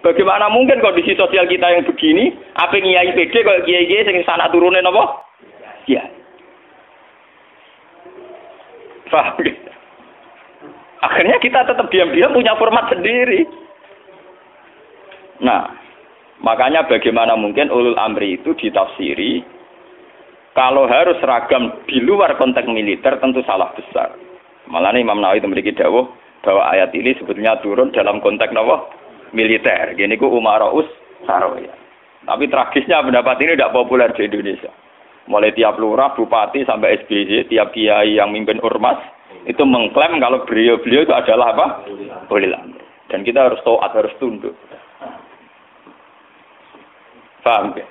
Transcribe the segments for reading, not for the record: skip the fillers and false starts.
Bagaimana mungkin kondisi sosial kita yang begini, apa ngiyai PD kalau kiai-kiai sing sanak turune napa? Iya. Paham ya? Akhirnya kita tetap diam-diam punya format sendiri. Nah, makanya bagaimana mungkin ulul amri itu ditafsiri kalau harus seragam di luar konteks militer tentu salah besar. Malah Imam Nawawi memiliki dawuh bahwa ayat ini sebetulnya turun dalam konteks napa? Militer. Gini ku Umaraus Saroya. Tapi tragisnya pendapat ini tidak populer di Indonesia. Mulai tiap lurah, bupati sampai SBY, tiap kiai yang mimpin ormas itu mengklaim kalau beliau-beliau itu adalah apa? Ulil amri. Dan kita harus taat, harus tunduk. Paham ya?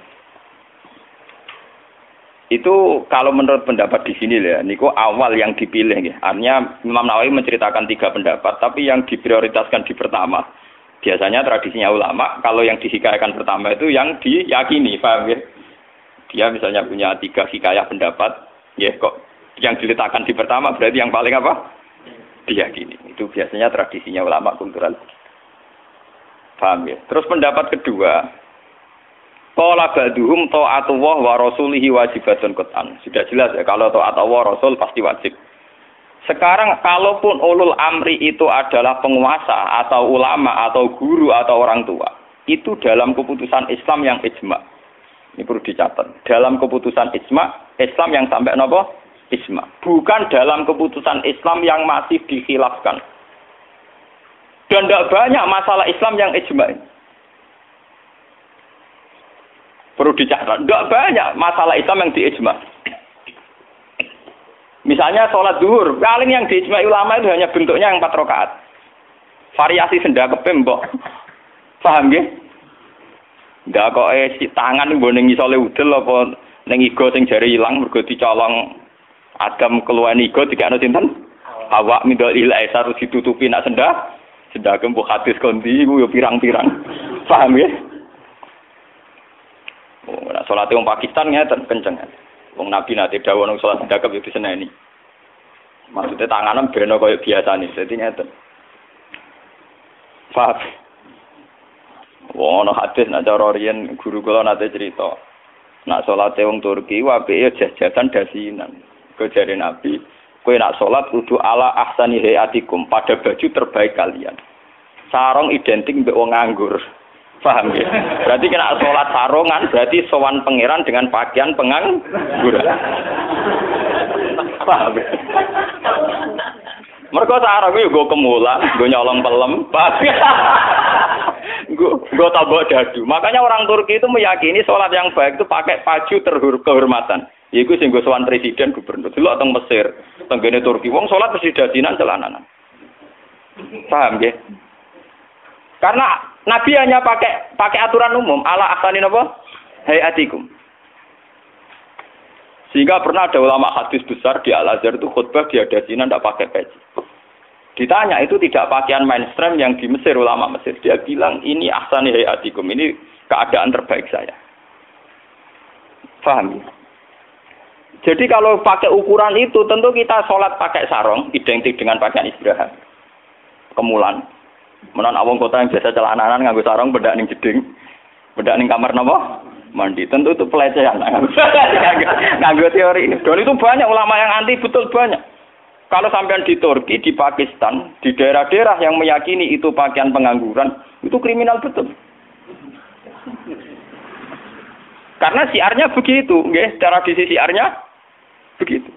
Itu kalau menurut pendapat di sini ya, niku awal yang dipilih ya. Artinya Imam Nawawi menceritakan 3 pendapat, tapi yang diprioritaskan di pertama. Biasanya tradisinya ulama, kalau yang dihikayakan pertama itu yang diyakini, paham ya? Dia misalnya punya 3 hikayah pendapat, ya kok yang diletakkan di pertama berarti yang paling apa? Diyakini. Itu biasanya tradisinya ulama kultural. Paham ya? Terus pendapat kedua, qala ba'duhum ta'atullah wa rasulihi wajibatun qat'an. Sudah jelas ya, kalau taat Allah Rasul pasti wajib. Sekarang kalaupun ulul amri itu adalah penguasa atau ulama atau guru atau orang tua, itu dalam keputusan Islam yang ijma. Ini perlu dicatat. Dalam keputusan ijma, Islam yang sampai napa? Ijma. Bukan dalam keputusan Islam yang masih dikhilafkan. Dan tidak banyak masalah Islam yang ijma. Perlu dicatat. Tidak banyak masalah Islam yang diijma. Misalnya sholat zuhur, paling yang diijma ulama itu hanya bentuknya yang 4 rakaat. Variasi sendakepe mbok. Paham nggih? Ndak kok si tangan nggo ning isole udel apa ning iga sing jare ilang mergo dicolong Adam keluwen iga dikene sinten? Awak mindol ilahi terus ditutupi nak sendake mbok hadis kondi iku yo pirang-pirang. Paham nggih? Oh, nek salate wong Pakistan ngeten kenceng. Wong Nabi nate dawuh nang salat sedekap yo diseneni. Maksudnya tanganan beno koyo biasane. Dadi ngeten. Paham. Wong ana hadis nek cara riyen guru kula nate cerita. Nak salate wong Turki apike jajasan dasinan. Kejare Nabi, kowe nak salat kudu ala ahsani hayatikum, pada baju terbaik kalian. Sarung identik mbek wong nganggur. Paham ya? Berarti kena sholat sarungan, berarti sowan pangeran dengan pakaian pengangguran. Paham ya? Mereka sarung itu gue kemulan, gue nyolong pelem. Paham ya? Gue tabok dadu. Makanya orang Turki itu meyakini sholat yang baik itu pakai baju kehormatan. Iku sing gue sowan presiden gubernur. Dulu teng Mesir, tenggene Turki. Wong sholat mesti dadinan celananan. Paham ya? Karena Nabi hanya pakai aturan umum ala ahsani napa? Hayatikum. Sehingga pernah ada ulama hadis besar di Al-Azhar itu khutbah dia dasinan tidak pakai peci. Ditanya itu tidak pakaian mainstream yang di Mesir, ulama Mesir. Dia bilang ini ahsani hayatikum, ini keadaan terbaik saya. Paham ya? Jadi kalau pakai ukuran itu tentu kita sholat pakai sarung identik dengan pakaian istirahat. Kemulan. Menan awang kota yang biasa celananan nganggo sarung bedak ning jeding. Bedak ning kamar napa? Mandi. Tentu itu pelecehan. Nganggo teori ini. Dan itu banyak ulama yang anti, betul banyak. Kalau sampean di Turki, di Pakistan, di daerah-daerah yang meyakini itu pakaian pengangguran, itu kriminal betul. Karena siarnya begitu, nggih, tradisi siarnya begitu.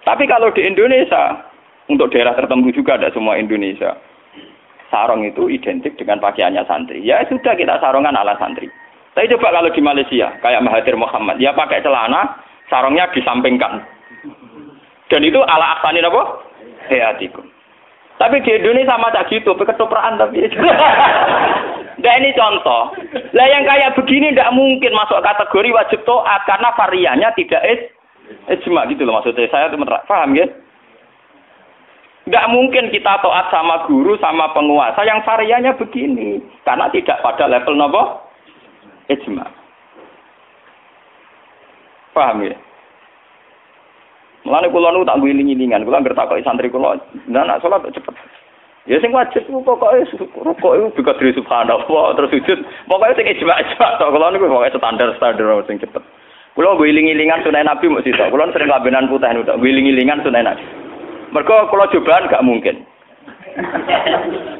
Tapi kalau di Indonesia, untuk daerah tertentu juga ada semua Indonesia. Sarung itu identik dengan pakaiannya santri. Ya sudah kita sarungan ala santri. Tapi coba kalau di Malaysia, kayak Mahathir Mohamad, dia pakai celana, sarungnya disampingkan. Dan itu ala ahsani apa? Hayatikum. Tapi di Indonesia macam gitu, ketoprak tapi. Nah ini contoh. Lah yang kayak begini tidak mungkin masuk kategori wajib taat karena variannya tidak ijma gitu loh maksudnya. Saya itu paham ya? Nggak mungkin kita taat sama guru, sama penguasa yang variannya begini. Karena tidak pada level apa? Ijma. Paham ya? Mulane kula nu tak ngiling-ngilingan, kula ngerti kok santri kula, nah nak salat cepet. Ya sing wajib ku pokoke rukuk iku biqadri subhanallah terus sujud. Pokoke sing ijma-ijma tok kula niku pokoke standar-standar sing cepet. Kula ngiling-ilingan sunah Nabi mesti tok. Kula sering kabenan putih niku tok ngiling-ilingan sunah Nabi. Mergo kula cobaan gak mungkin.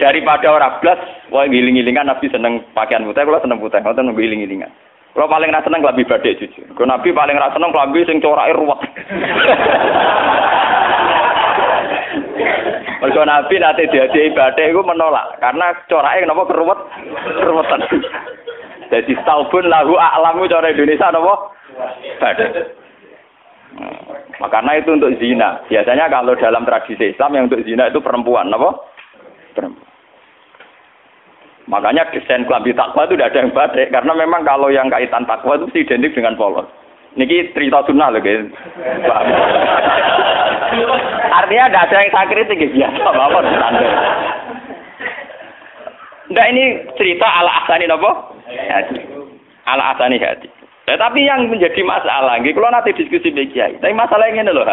Daripada ora blas, wae ngiling-ilingan Nabi seneng pakaian putih, kula seneng putih, ngoten ngiling-ilingan. Kula paling ra seneng klambi batik jujur. Kok Nabi paling ra seneng klambi sing corake ruwet. Mergo Nabi nate diadhi batik iku menolak karena corake napa keruwetan. Jadi taubun lahu a'lamu cara Indonesia napa? Batik. Makanya itu untuk zina. Biasanya kalau dalam tradisi Islam yang untuk zina itu perempuan, apa? Perempuan. Makanya desain klambi takwa itu tidak ada yang batik karena memang kalau yang kaitan takwa itu identik dengan polos. Niki cerita sunnah loh guys. Artinya tidak ada yang saya kritik biasa bapak standar. Nah ini cerita ala asani apa? Ala asani hati. Tapi yang menjadi masalah, kalau nanti diskusi kiai. Tapi masalahnya ini loh,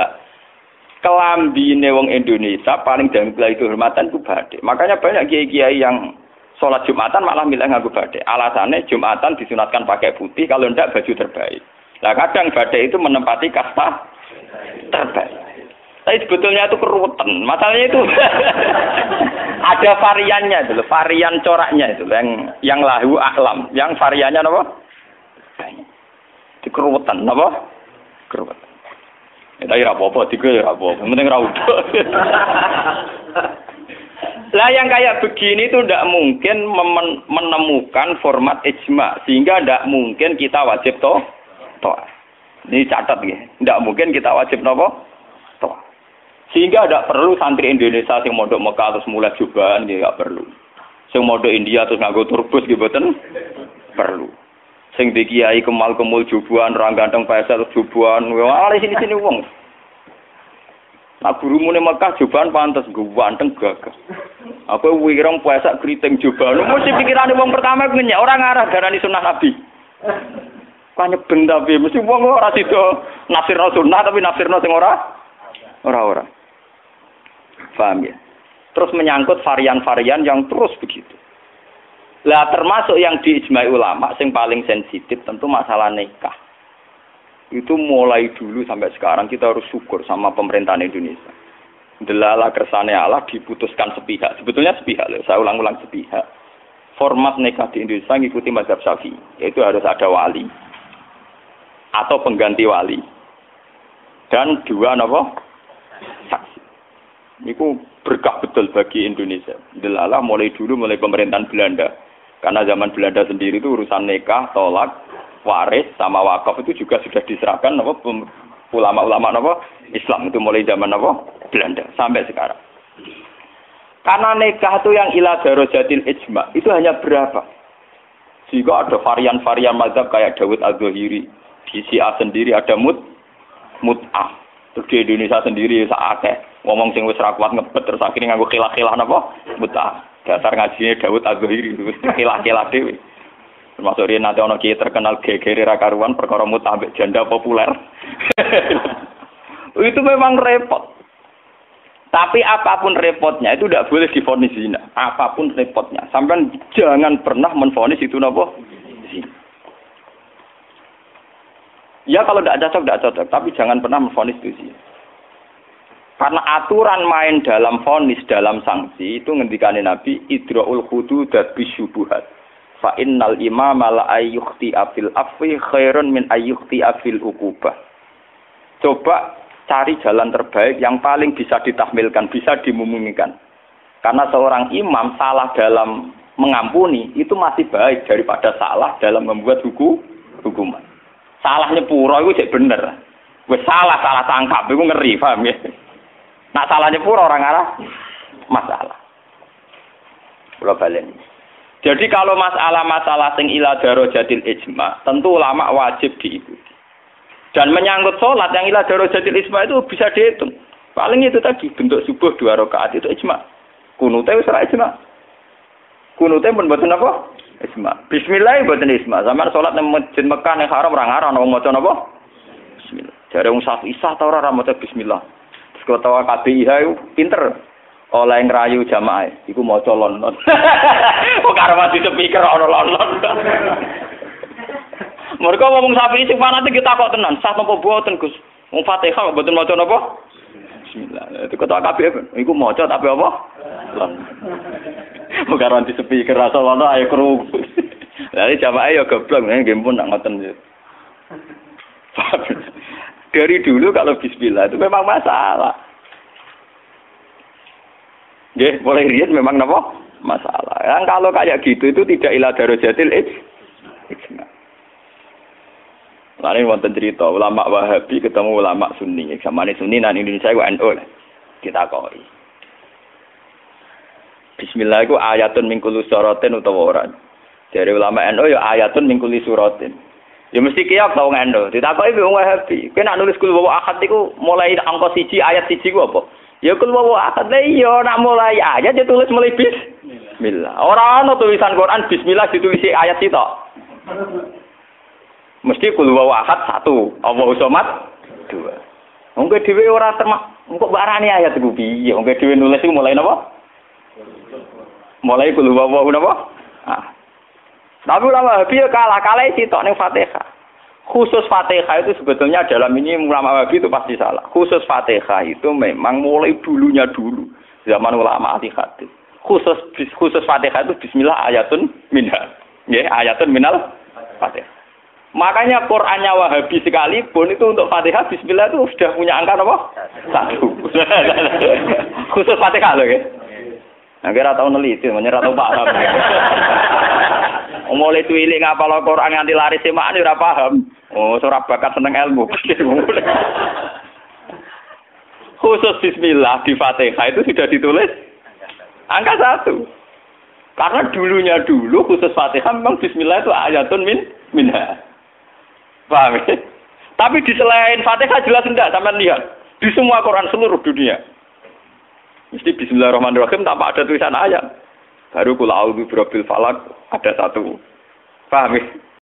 kelambine wong Indonesia paling dangkal itu hormatan ku batik. Makanya banyak kiai-kiai yang sholat Jumatan malah milih nganggo batik. Alasannya Jumatan disunatkan pakai putih, kalau ndak baju terbaik. Nah kadang batik itu menempati kasta terbaik. Tapi sebetulnya itu keruwetan. Masalahnya itu ada variannya dulu, varian coraknya itu yang lahu aklam, yang variannya apa? Banyak. Dikeruwetan, apa? Keruwetan. Ya ora apa-apa, ya ora apa-apa. Penting ra udah. Lah yang kayak begini itu tidak mungkin menemukan format ijma, sehingga tidak mungkin kita wajib toh. Ini catat ya. Tidak mungkin kita wajib toh. Sehingga tidak perlu santri Indonesia yang mondok Mekah terus mulai jubahan, ya nggak perlu. Sing mondok India terus nganggo turbus gitu boten perlu. Sing di kiai kemal-kemul jubuhan, orang ganteng pesel jubuhan, wah sini wong. Nah gurumu ning Mekah jubuhan pantes ganteng gagah. Apa wirang puasa kriting jubuhan. Mesti pikirane wong pertama ngenyek orang ngarah darani sunah Nabi. Kok nyebeng tapi mesti wong ora sida nafsirno sunah tapi nafsirno sing ora. Paham ya? Terus menyangkut varian-varian yang terus begitu. Lah termasuk yang diijmai ulama yang paling sensitif tentu masalah nikah. Itu mulai dulu sampai sekarang kita harus syukur sama pemerintahan Indonesia. Delala kersane Allah diputuskan sepihak. Sebetulnya sepihak loh, saya ulang-ulang sepihak. Format nikah di Indonesia mengikuti mazhab Syafi'i, yaitu harus ada wali atau pengganti wali. Dan dua saksi. Itu berkah betul bagi Indonesia. Delala mulai dulu mulai pemerintahan Belanda. Karena zaman Belanda sendiri itu urusan nikah, tolak, waris, sama wakaf itu juga sudah diserahkan ulama-ulama Islam itu mulai zaman Belanda sampai sekarang. Karena nikah itu yang ila darajatil ijma itu hanya berapa? Jika ada varian-varian mazhab kayak Dawud Az-Zahiri, di Syiah sendiri ada mut'ah. Terus di Indonesia sendiri sakake ngomong sing wis ra kuat ngebet terus akhirnya nganggo khilah-khilah mut'ah. Dasar ngajinya Dawud Az-Zahiri itu khilah-khilah dhewe. Termasuk riyen nate ana kiai terkenal gegere ra karuan perkara mut'ah ambek janda populer. Itu memang repot. Tapi apapun repotnya itu tidak boleh divonis zina. Apapun repotnya, sampean jangan pernah menvonis itu zina. Ya kalau tidak cocok, tapi jangan pernah menvonis itu zina. Karena aturan main dalam vonis, dalam sanksi itu ngendikane Nabi idraul hududat bisyubuhat. Fa innal imama la ayyukhti afil afwi khairun min ayyukhti afil uqubah. Coba cari jalan terbaik yang paling bisa ditahmilkan, bisa dimumingkan. Karena seorang imam salah dalam mengampuni itu masih baik daripada salah dalam membuat hukuman. Salahnya pura itu cek bener. Wes salah tangkap itu ngeri, paham ya? Nak salahnya pura orang arah masalah. Pulau balen. Jadi kalau masalah-masalah sing ila darajatil ijma, tentu ulama wajib diikuti. Dan menyangkut sholat yang ila darajatil ijma itu bisa dihitung. Paling itu tadi bentuk subuh 2 rakaat itu ijma. Kunute wis ora ijma. Kunute pun mboten apa? Ijma. Bismillah mboten ijma. Sampeyan sholat nang Masjid Mekah ning haram ora ngarang wong maca napa? Bismillah. Jare wong Syafi'iyah ta ora maca bismillah. Terus kota KBIH itu pinter. oleh ngrayu jamaah iku maca lon-lon. Kok karo mati speaker ana lon-lon. Mergo wong Syafi'i sing fanatik kita kok tenan, sah napa boten Gus? Wong Fatihah kok boten maca napa? Bismillah. Itu kata kabeh iku maca tapi apa? Lon. Kok karo mati speaker rasa lono ayo krungu. Lah jamaah ya goblok nggih pun nak ngoten. Dari dulu kalau bismillah itu memang masalah. Nggih, mulai riyen memang napa? Masalah. Yang kalau kayak gitu itu tidak ila darajatil ijma. Lain wonten cerita ulama Wahabi ketemu ulama Sunni. Samane Sunni nang Indonesia ku NU. Kita koi. Bismillah iku ayatun min kulli suratin utawa ora. Dari ulama NU ya ayatun min kulli suratin. Ya mesti kiyak tau NU. Ditakoki wong Wahabi. Kowe nak nulis kul wa ahad iku mulai angka 1 ayat 1 ku apa? Ya kul wa ahad iya nak mulai ayat ya tulis mulai bismillah. Ora ana tulisan Quran bismillah ditulis ayat sitok. Mesti kul wa ahad 1, Allahu somad 2. Wong kowe dhewe ora termak, engko barani ayat iku piye? Wong kowe dhewe nulis iku mulai napa? Mulai kul wa napa? Ah. Tapi ulama Wahabi kalah sitok ning Fatihah. Khusus Fatihah itu sebetulnya dalam ini ulama Wahabi itu pasti salah. Khusus Fatihah itu memang mulai dulunya dulu zaman ulama ahli hadis. Khusus Fatihah itu bismillah ayatun minha. Nggih, ayatun minal Fatihah. Makanya Qur'annya Wahabi sekalipun itu untuk Fatihah bismillah itu sudah punya angka apa? 1. Khusus Fatihah lho nggih. Nah, kira tau neliti, menyerah tau paham. Mulai tuilik ngapal Al-Qur'an nganti laris semakne ora paham. Oh, ora bakat seneng ilmu. Khusus bismillah di Fatihah itu sudah ditulis angka 1. Karena dulunya dulu khusus Fatihah memang bismillah itu ayatun minha. Paham ya? Tapi di selain Fatihah jelas enggak sampean lihat. Di semua Quran seluruh dunia. Mesti bismillahirrahmanirrahim tanpa ada tulisan ayat. Baru kul a'udzu birabbil falaq ada 1. Paham ya?